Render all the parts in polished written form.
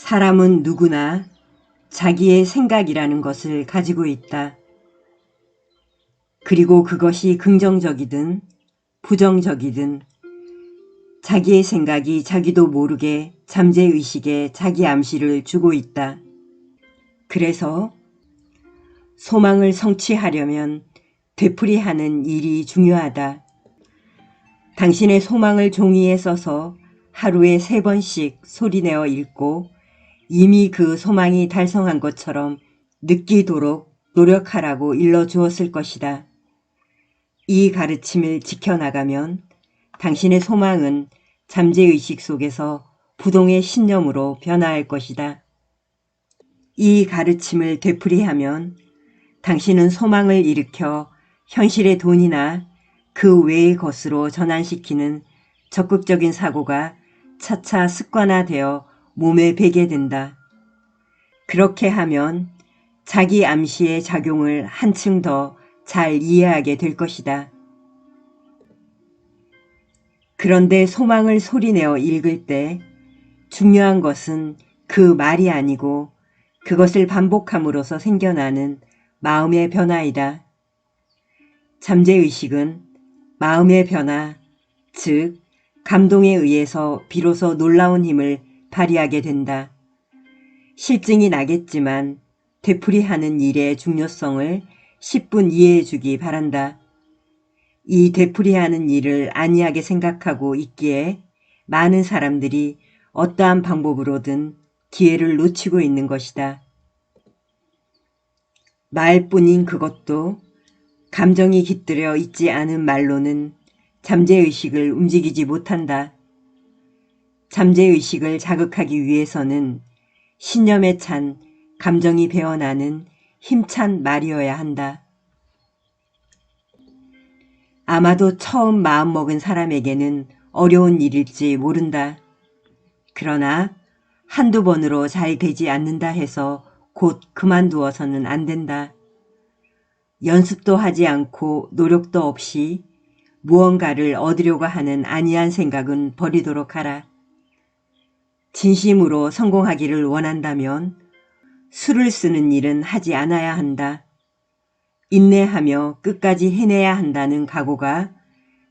사람은 누구나 자기의 생각이라는 것을 가지고 있다. 그리고 그것이 긍정적이든 부정적이든 자기의 생각이 자기도 모르게 잠재의식에 자기 암시를 주고 있다. 그래서 소망을 성취하려면 되풀이하는 일이 중요하다. 당신의 소망을 종이에 써서 하루에 3번씩 소리내어 읽고 이미 그 소망이 달성한 것처럼 느끼도록 노력하라고 일러주었을 것이다. 이 가르침을 지켜나가면 당신의 소망은 잠재의식 속에서 부동의 신념으로 변화할 것이다. 이 가르침을 되풀이하면 당신은 소망을 일으켜 현실의 돈이나 그 외의 것으로 전환시키는 적극적인 사고가 차차 습관화되어 몸에 배게 된다. 그렇게 하면 자기 암시의 작용을 한층 더 잘 이해하게 될 것이다. 그런데 소망을 소리내어 읽을 때 중요한 것은 그 말이 아니고 그것을 반복함으로써 생겨나는 마음의 변화이다. 잠재의식은 마음의 변화, 즉 감동에 의해서 비로소 놀라운 힘을 발휘하게 된다. 실증이 나겠지만 되풀이하는 일의 중요성을 10분 이해해 주기 바란다. 이 되풀이하는 일을 안이하게 생각하고 있기에 많은 사람들이 어떠한 방법으로든 기회를 놓치고 있는 것이다. 말뿐인 그것도 감정이 깃들여 있지 않은 말로는 잠재의식을 움직이지 못한다. 잠재의식을 자극하기 위해서는 신념에 찬 감정이 배어나는 힘찬 말이어야 한다. 아마도 처음 마음먹은 사람에게는 어려운 일일지 모른다. 그러나 한두 번으로 잘 되지 않는다 해서 곧 그만두어서는 안 된다. 연습도 하지 않고 노력도 없이 무언가를 얻으려고 하는 안이한 생각은 버리도록 하라. 진심으로 성공하기를 원한다면 수를 쓰는 일은 하지 않아야 한다. 인내하며 끝까지 해내야 한다는 각오가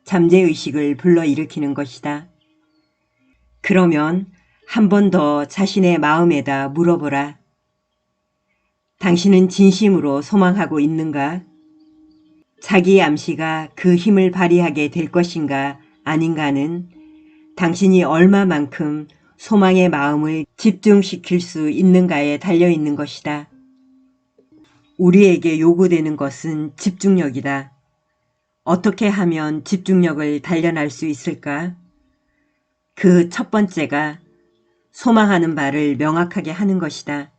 잠재의식을 불러일으키는 것이다. 그러면 한 번 더 자신의 마음에다 물어보라. 당신은 진심으로 소망하고 있는가? 자기 암시가 그 힘을 발휘하게 될 것인가 아닌가는 당신이 얼마만큼 소망의 마음을 집중시킬 수 있는가에 달려있는 것이다. 우리에게 요구되는 것은 집중력이다. 어떻게 하면 집중력을 단련할 수 있을까? 그 첫 번째가 소망하는 바를 명확하게 하는 것이다.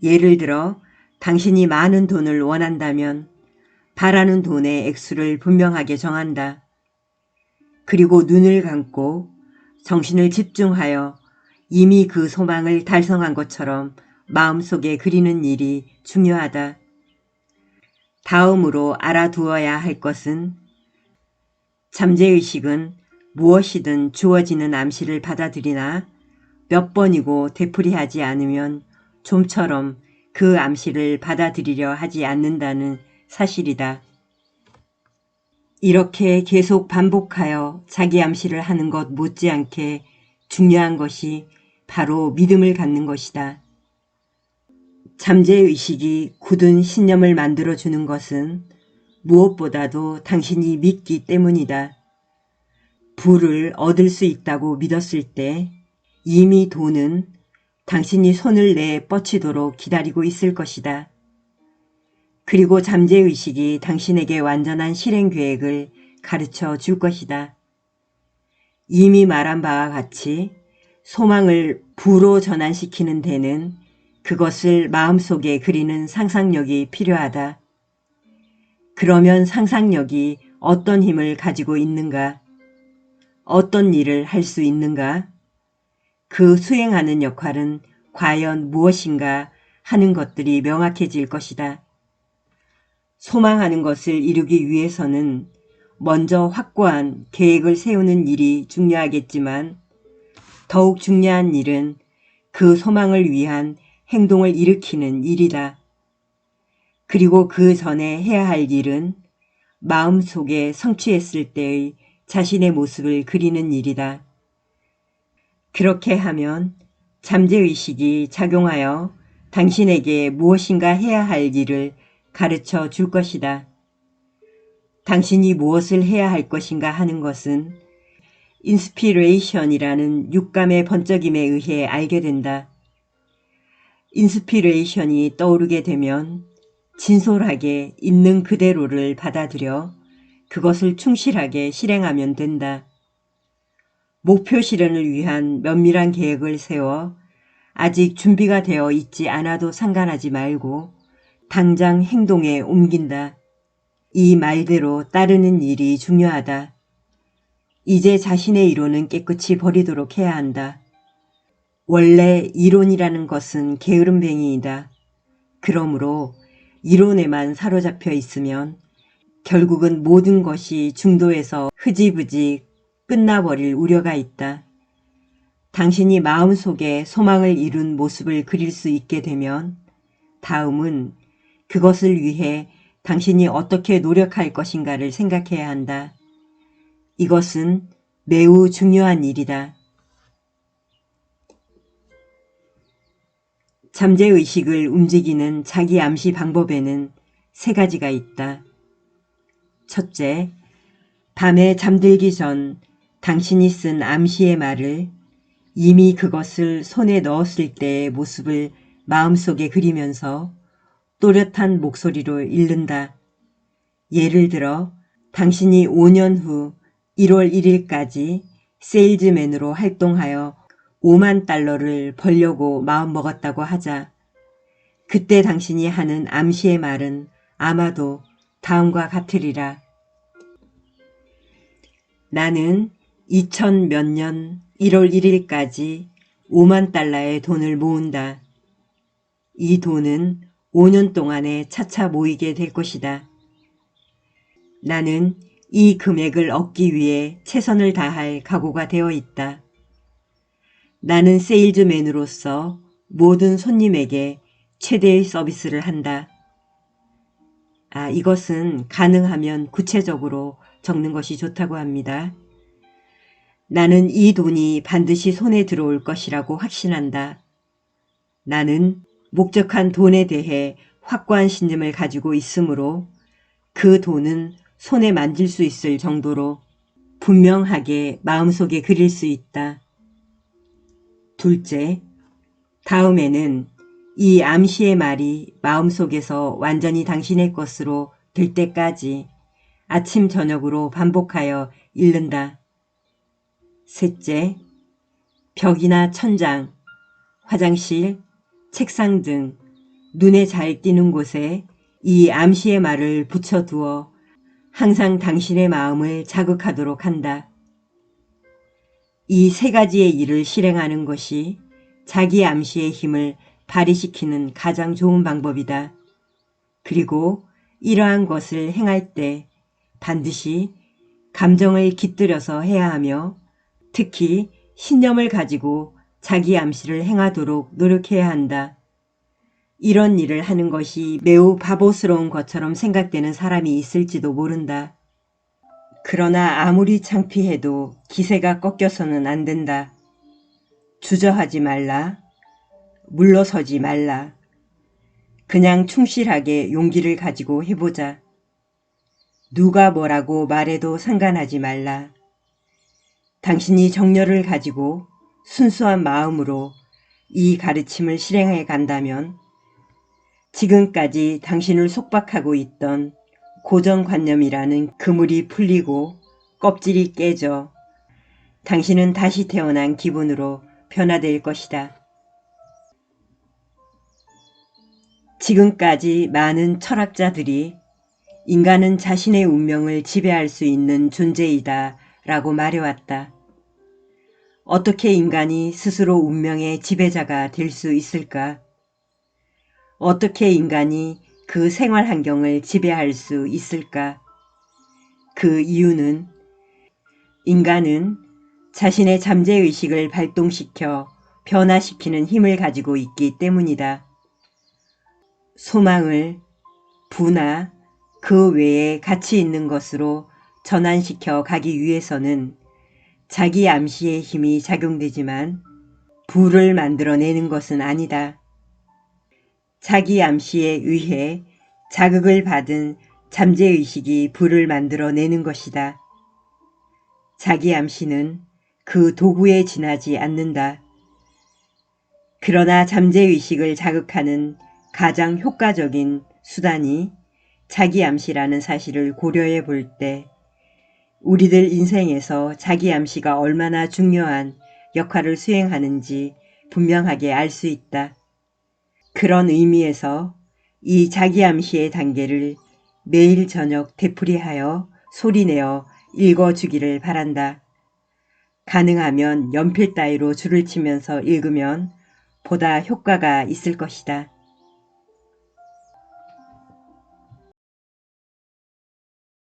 예를 들어 당신이 많은 돈을 원한다면 바라는 돈의 액수를 분명하게 정한다. 그리고 눈을 감고 정신을 집중하여 이미 그 소망을 달성한 것처럼 마음속에 그리는 일이 중요하다. 다음으로 알아두어야 할 것은 잠재의식은 무엇이든 주어지는 암시를 받아들이나 몇 번이고 되풀이하지 않으면 좀처럼 그 암시를 받아들이려 하지 않는다는 사실이다. 이렇게 계속 반복하여 자기 암시를 하는 것 못지않게 중요한 것이 바로 믿음을 갖는 것이다. 잠재의식이 굳은 신념을 만들어주는 것은 무엇보다도 당신이 믿기 때문이다. 부를 얻을 수 있다고 믿었을 때 이미 돈은 당신이 손을 내 뻗치도록 기다리고 있을 것이다. 그리고 잠재의식이 당신에게 완전한 실행 계획을 가르쳐 줄 것이다. 이미 말한 바와 같이 소망을 부로 전환시키는 데는 그것을 마음속에 그리는 상상력이 필요하다. 그러면 상상력이 어떤 힘을 가지고 있는가? 어떤 일을 할 수 있는가? 그 수행하는 역할은 과연 무엇인가 하는 것들이 명확해질 것이다. 소망하는 것을 이루기 위해서는 먼저 확고한 계획을 세우는 일이 중요하겠지만 더욱 중요한 일은 그 소망을 위한 행동을 일으키는 일이다. 그리고 그 전에 해야 할 일은 마음속에 성취했을 때의 자신의 모습을 그리는 일이다. 그렇게 하면 잠재의식이 작용하여 당신에게 무엇인가 해야 할 일을 가르쳐 줄 것이다. 당신이 무엇을 해야 할 것인가 하는 것은 인스피레이션이라는 육감의 번쩍임에 의해 알게 된다. 인스피레이션이 떠오르게 되면 진솔하게 있는 그대로를 받아들여 그것을 충실하게 실행하면 된다. 목표 실현을 위한 면밀한 계획을 세워 아직 준비가 되어 있지 않아도 상관하지 말고 당장 행동에 옮긴다. 이 말대로 따르는 일이 중요하다. 이제 자신의 이론은 깨끗이 버리도록 해야 한다. 원래 이론이라는 것은 게으름뱅이이다. 그러므로 이론에만 사로잡혀 있으면 결국은 모든 것이 중도에서 흐지부지 끝나버릴 우려가 있다. 당신이 마음속에 소망을 이룬 모습을 그릴 수 있게 되면 다음은 그것을 위해 당신이 어떻게 노력할 것인가를 생각해야 한다. 이것은 매우 중요한 일이다. 잠재의식을 움직이는 자기 암시 방법에는 3가지가 있다. 첫째, 밤에 잠들기 전 당신이 쓴 암시의 말을 이미 그것을 손에 넣었을 때의 모습을 마음속에 그리면서 또렷한 목소리로 읽는다. 예를 들어 당신이 5년 후 1월 1일까지 세일즈맨으로 활동하여 5만 달러를 벌려고 마음먹었다고 하자. 그때 당신이 하는 암시의 말은 아마도 다음과 같으리라. 나는 2000 몇 년 1월 1일까지 5만 달러의 돈을 모은다. 이 돈은 5년 동안에 차차 모이게 될 것이다. 나는 이 금액을 얻기 위해 최선을 다할 각오가 되어 있다. 나는 세일즈맨으로서 모든 손님에게 최대의 서비스를 한다. 이것은 가능하면 구체적으로 적는 것이 좋다고 합니다. 나는 이 돈이 반드시 손에 들어올 것이라고 확신한다. 나는 목적한 돈에 대해 확고한 신념을 가지고 있으므로 그 돈은 손에 만질 수 있을 정도로 분명하게 마음속에 그릴 수 있다. 둘째, 다음에는 이 암시의 말이 마음속에서 완전히 당신의 것으로 될 때까지 아침 저녁으로 반복하여 읽는다. 셋째, 벽이나 천장, 화장실, 책상 등 눈에 잘 띄는 곳에 이 암시의 말을 붙여두어 항상 당신의 마음을 자극하도록 한다. 이 3가지의 일을 실행하는 것이 자기 암시의 힘을 발휘시키는 가장 좋은 방법이다. 그리고 이러한 것을 행할 때 반드시 감정을 깃들여서 해야 하며 특히 신념을 가지고 자기 암시를 행하도록 노력해야 한다. 이런 일을 하는 것이 매우 바보스러운 것처럼 생각되는 사람이 있을지도 모른다. 그러나 아무리 창피해도 기세가 꺾여서는 안 된다. 주저하지 말라. 물러서지 말라. 그냥 충실하게 용기를 가지고 해보자. 누가 뭐라고 말해도 상관하지 말라. 당신이 정열을 가지고 순수한 마음으로 이 가르침을 실행해 간다면 지금까지 당신을 속박하고 있던 고정관념이라는 그물이 풀리고 껍질이 깨져 당신은 다시 태어난 기분으로 변화될 것이다. 지금까지 많은 철학자들이 인간은 자신의 운명을 지배할 수 있는 존재이다 라고 말해왔다. 어떻게 인간이 스스로 운명의 지배자가 될 수 있을까? 어떻게 인간이 그 생활 환경을 지배할 수 있을까? 그 이유는 인간은 자신의 잠재의식을 발동시켜 변화시키는 힘을 가지고 있기 때문이다. 소망을 부나 그 외에 가치 있는 것으로 전환시켜 가기 위해서는 자기 암시의 힘이 작용되지만 부를 만들어내는 것은 아니다. 자기 암시에 의해 자극을 받은 잠재의식이 부를 만들어내는 것이다. 자기 암시는 그 도구에 지나지 않는다. 그러나 잠재의식을 자극하는 가장 효과적인 수단이 자기 암시라는 사실을 고려해 볼 때 우리들 인생에서 자기 암시가 얼마나 중요한 역할을 수행하는지 분명하게 알 수 있다. 그런 의미에서 이 자기 암시의 단계를 매일 저녁 되풀이하여 소리내어 읽어주기를 바란다. 가능하면 연필 따위로 줄을 치면서 읽으면 보다 효과가 있을 것이다.